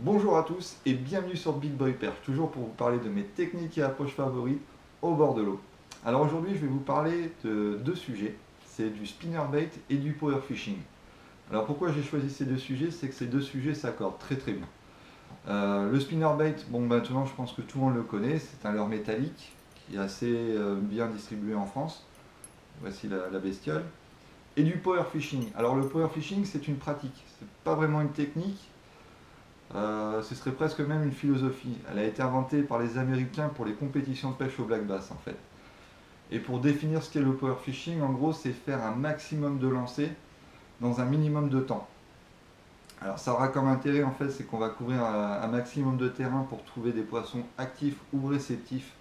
Bonjour à tous et bienvenue sur Big Boy Perch, toujours pour vous parler de mes techniques et approches favorites au bord de l'eau. Alors aujourd'hui je vais vous parler de deux sujets, c'est du spinnerbait et du power fishing. Alors pourquoi j'ai choisi ces deux sujets, c'est que ces deux sujets s'accordent très très bien. Le spinnerbait, bon maintenant je pense que tout le monde le connaît, c'est un leurre métallique qui est assez bien distribué en France. Voici la bestiole. Et du power fishing. Alors le power fishing c'est une pratique, c'est pas vraiment une technique. Ce serait presque même une philosophie. Elle a été inventée par les Américains pour les compétitions de pêche au black bass en fait. Et pour définir ce qu'est le power fishing, en gros, c'est faire un maximum de lancers dans un minimum de temps. Alors ça aura comme intérêt en fait, c'est qu'on va couvrir un maximum de terrain pour trouver des poissons actifs ou réceptifs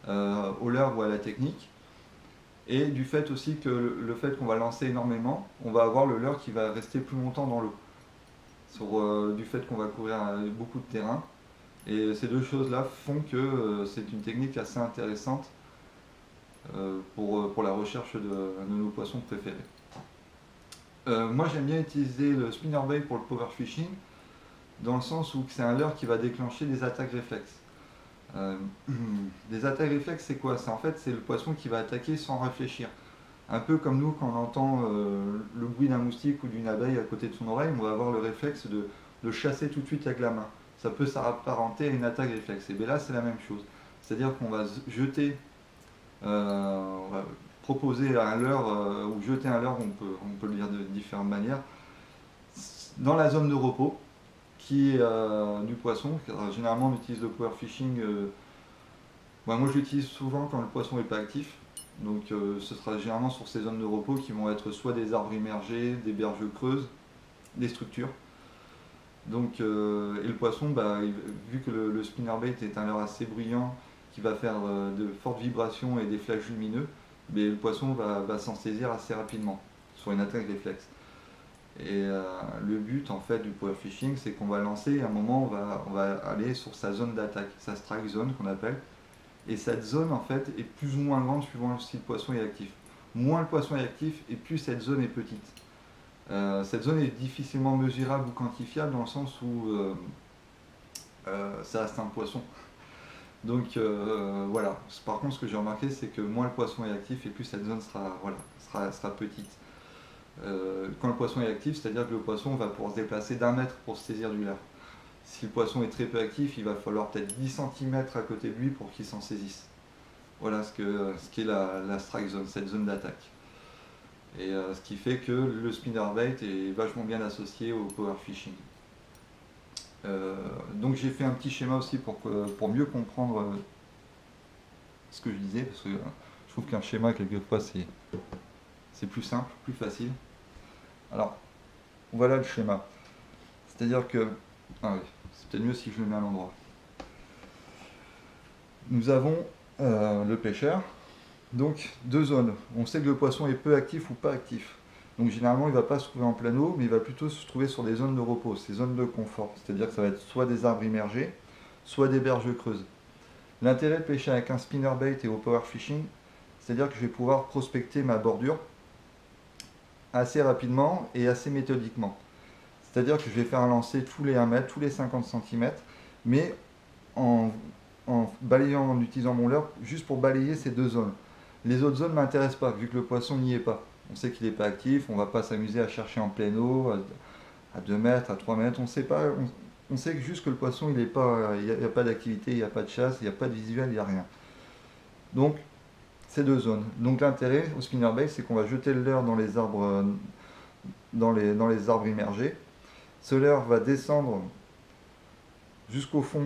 au leurre ou à la technique. Et du fait aussi que le fait qu'on va lancer énormément, on va avoir le leurre qui va rester plus longtemps dans l'eau. Du fait qu'on va couvrir beaucoup de terrain. Et ces deux choses-là font que c'est une technique assez intéressante pour la recherche de nos poissons préférés. Moi j'aime bien utiliser le spinnerbait pour le power fishing, dans le sens où c'est un leurre qui va déclencher des attaques réflexes. Euh, des attaques réflexes, c'est quoi? En fait, c'est le poisson qui va attaquer sans réfléchir. Un peu comme nous, quand on entend le bruit d'un moustique ou d'une abeille à côté de son oreille, on va avoir le réflexe de chasser tout de suite avec la main. Ça peut s'apparenter à une attaque réflexe. Et bien là, c'est la même chose. C'est-à-dire qu'on va jeter, on va proposer un leurre, ou jeter un leurre, on peut le dire de différentes manières, dans la zone de repos, qui est du poisson. Généralement, on utilise le power fishing. Moi, je l'utilise souvent quand le poisson n'est pas actif. Donc, ce sera généralement sur ces zones de repos qui vont être soit des arbres immergés, des berges creuses, des structures. Donc, et le poisson, vu que le spinnerbait est un leurre assez bruyant, qui va faire de fortes vibrations et des flashs lumineux, mais le poisson va s'en saisir assez rapidement sur une attaque réflexe. Et le but en fait du power fishing, c'est qu'on va lancer et à un moment on va aller sur sa zone d'attaque, sa strike zone qu'on appelle. Et cette zone en fait est plus ou moins grande suivant si le poisson est actif. Moins le poisson est actif et plus cette zone est petite. Cette zone est difficilement mesurable ou quantifiable dans le sens où ça reste un poisson. Donc voilà. Par contre, ce que j'ai remarqué, c'est que moins le poisson est actif et plus cette zone sera petite. Quand le poisson est actif, c'est-à-dire que le poisson va pouvoir se déplacer d'un mètre pour se saisir du leurre. Si le poisson est très peu actif, il va falloir peut-être 10 cm à côté de lui pour qu'il s'en saisisse. Voilà ce qu'est la strike zone, cette zone d'attaque. Et ce qui fait que le spinnerbait est vachement bien associé au power fishing. Donc j'ai fait un petit schéma aussi pour mieux comprendre ce que je disais, parce que je trouve qu'un schéma, quelquefois, c'est plus simple, plus facile. Alors, voilà le schéma. C'est-à-dire que... Ah oui, c'est peut-être mieux si je le mets à l'endroit. Nous avons le pêcheur, donc deux zones. On sait que le poisson est peu actif ou pas actif. Donc généralement, il ne va pas se trouver en plein eau, mais il va plutôt se trouver sur des zones de repos, ces zones de confort. C'est-à-dire que ça va être soit des arbres immergés, soit des berges creuses. L'intérêt de pêcher avec un spinnerbait et au power fishing, c'est-à-dire que je vais pouvoir prospecter ma bordure assez rapidement et assez méthodiquement. C'est-à-dire que je vais faire un lancer tous les 1 mètre, tous les 50 cm, mais en, en balayant, en utilisant mon leurre, juste pour balayer ces deux zones. Les autres zones ne m'intéressent pas, vu que le poisson n'y est pas. On sait qu'il n'est pas actif, on ne va pas s'amuser à chercher en pleine eau, à 2 mètres, à 3 mètres, on sait pas. On sait que juste que le poisson, il n'y a pas d'activité, il n'y a pas de chasse, il n'y a pas de visuel, il n'y a rien. Donc, ces deux zones. Donc l'intérêt au spinnerbait, c'est qu'on va jeter le leurre dans les arbres, dans les arbres immergés. Ce leurre va descendre jusqu'au fond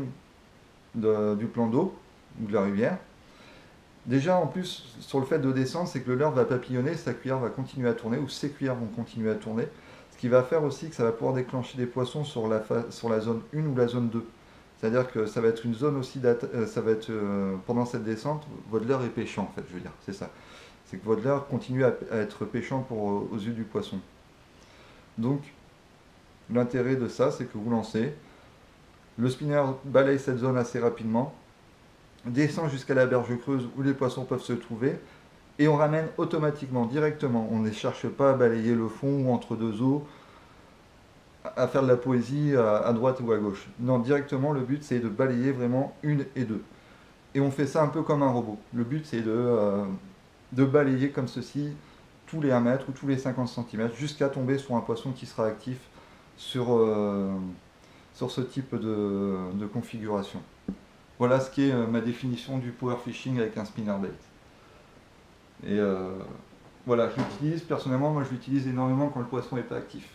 du plan d'eau ou de la rivière. Déjà, en plus, sur le fait de descendre, c'est que le leurre va papillonner, sa cuillère va continuer à tourner, ou ses cuillères vont continuer à tourner. Ce qui va faire aussi que ça va pouvoir déclencher des poissons sur la zone 1 ou la zone 2. C'est-à-dire que ça va être une zone aussi, ça va être, pendant cette descente, votre leurre est pêchant, en fait, je veux dire, c'est ça. C'est que votre leurre continue à être pêchant aux yeux du poisson. Donc, l'intérêt de ça, c'est que vous lancez, le spinner balaye cette zone assez rapidement, descend jusqu'à la berge creuse où les poissons peuvent se trouver, et on ramène automatiquement, directement. On ne cherche pas à balayer le fond ou entre deux eaux. à faire de la poésie à droite ou à gauche. Non, directement, le but c'est de balayer vraiment une et deux. Et on fait ça un peu comme un robot. Le but c'est de balayer comme ceci tous les 1 mètre ou tous les 50 cm jusqu'à tomber sur un poisson qui sera actif sur, sur ce type de configuration. Voilà ce qui est ma définition du power fishing avec un spinnerbait. Et voilà, je l'utilise, personnellement, moi je l'utilise énormément quand le poisson n'est pas actif.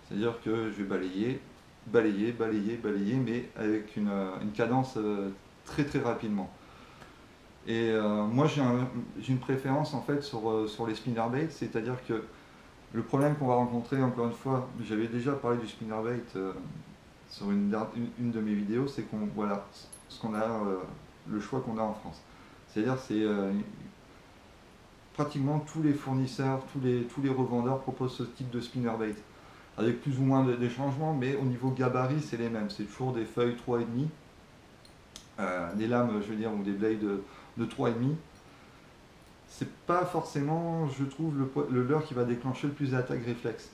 C'est-à-dire que je vais balayer, balayer, balayer, balayer, mais avec une cadence très très rapidement. Et moi j'ai une préférence en fait sur les spinnerbaits, c'est-à-dire que le problème qu'on va rencontrer, encore une fois, j'avais déjà parlé du spinnerbait sur une de mes vidéos, c'est qu'on voilà, ce qu'on a, le choix qu'on a en France. C'est-à-dire c'est pratiquement tous les fournisseurs, tous les revendeurs proposent ce type de spinnerbait, avec plus ou moins des changements, mais au niveau gabarit c'est les mêmes. C'est toujours des feuilles 3,5, des lames, je veux dire, ou des blades de 3,5. C'est pas forcément, je trouve, le leurre qui va déclencher le plus d'attaques réflexes.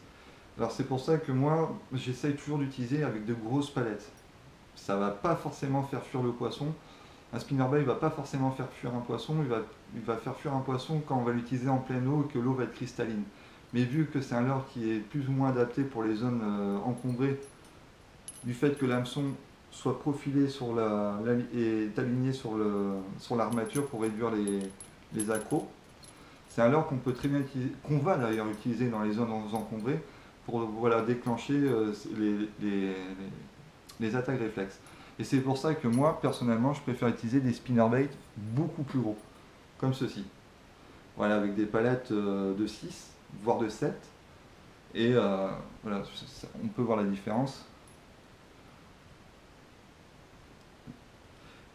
Alors c'est pour ça que moi, j'essaye toujours d'utiliser avec de grosses palettes. Ça va pas forcément faire fuir le poisson. Un spinnerbait ne va pas forcément faire fuir un poisson, il va faire fuir un poisson quand on va l'utiliser en pleine eau et que l'eau va être cristalline. Mais vu que c'est un leurre qui est plus ou moins adapté pour les zones encombrées, du fait que l'hameçon soit profilé et est aligné sur l'armature pour réduire les accros, c'est un leurre qu'on peut très bien utiliser, qu'on va d'ailleurs utiliser dans les zones encombrées pour voilà, déclencher les attaques réflexes. Et c'est pour ça que moi, personnellement, je préfère utiliser des spinnerbaits beaucoup plus gros, comme ceci. Voilà, avec des palettes de 6, voire de 7. Et voilà, on peut voir la différence.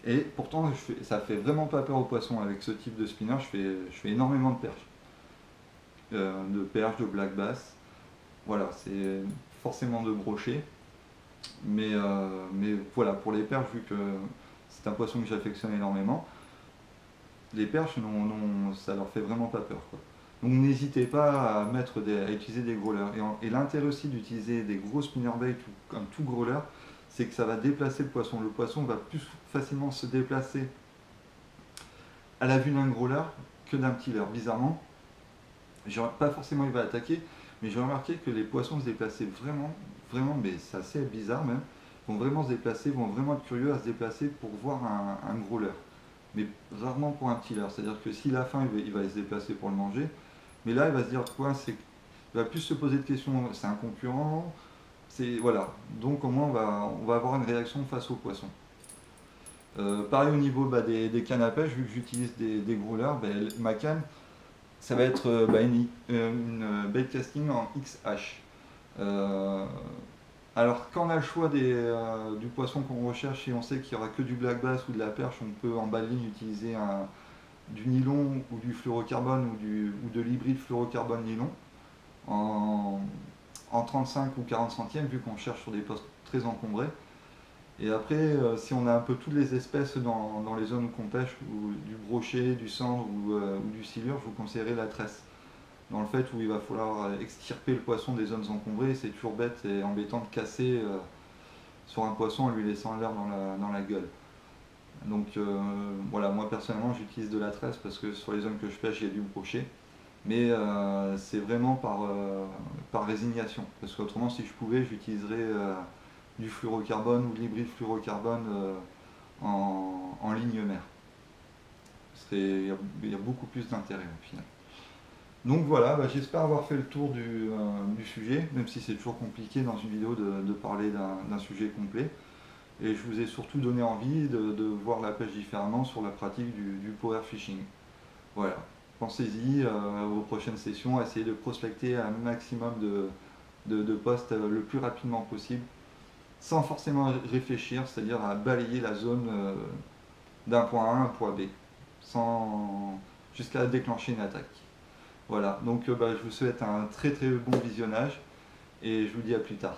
Et pourtant, ça fait vraiment pas peur aux poissons. Avec ce type de spinner, je fais énormément de perches, de black bass. Voilà, c'est forcément de brochet. Mais voilà, pour les perches, vu que c'est un poisson que j'affectionne énormément, les perches, ça leur fait vraiment pas peur, quoi. Donc n'hésitez pas à utiliser des gros leurres. Et l'intérêt aussi d'utiliser des gros spinnerbaits comme tout gros leurre, c'est que ça va déplacer le poisson. Le poisson va plus facilement se déplacer à la vue d'un gros leurre que d'un petit leurre. Bizarrement, pas forcément il va attaquer, mais j'ai remarqué que les poissons se déplaçaient vraiment, vraiment, mais c'est assez bizarre même, vont vraiment se déplacer, vont vraiment être curieux à se déplacer pour voir un gros leurre. Mais rarement pour un petit leurre. C'est-à-dire que s'il a faim, il va se déplacer pour le manger. Mais là, il va se dire quoi? Il va plus se poser de questions. C'est un concurrent. Voilà. Donc au moins, on va avoir une réaction face au poisson. Pareil au niveau des cannes à pêche, vu que j'utilise des gros leurres, ma canne, ça va être une bait casting en XH. Alors quand on a le choix du poisson qu'on recherche et on sait qu'il n'y aura que du black bass ou de la perche, on peut en bas de ligne utiliser du nylon ou du fluorocarbone ou de l'hybride fluorocarbone nylon en 35 ou 40 centièmes vu qu'on cherche sur des postes très encombrés. Et après, si on a un peu toutes les espèces dans les zones où on pêche, ou du brochet, du cendre ou du silure, je vous conseillerais la tresse. Dans le fait où il va falloir extirper le poisson des zones encombrées, c'est toujours bête et embêtant de casser sur un poisson en lui laissant l'air dans la gueule. Donc voilà, moi personnellement j'utilise de la tresse parce que sur les zones que je pêche il y a du brochet. Mais c'est vraiment par résignation. Parce qu'autrement si je pouvais j'utiliserais du fluorocarbone ou de l'hybride fluorocarbone en ligne mère. Il y a beaucoup plus d'intérêt au final. Donc voilà, j'espère avoir fait le tour du sujet, même si c'est toujours compliqué dans une vidéo de parler d'un sujet complet. Et je vous ai surtout donné envie de voir la pêche différemment sur la pratique du power fishing. Voilà, pensez-y aux prochaines sessions, essayez de prospecter un maximum de postes le plus rapidement possible, sans forcément réfléchir, c'est-à-dire à balayer la zone d'un point A à un point B, jusqu'à déclencher une attaque. Voilà, donc je vous souhaite un très très bon visionnage et je vous dis à plus tard.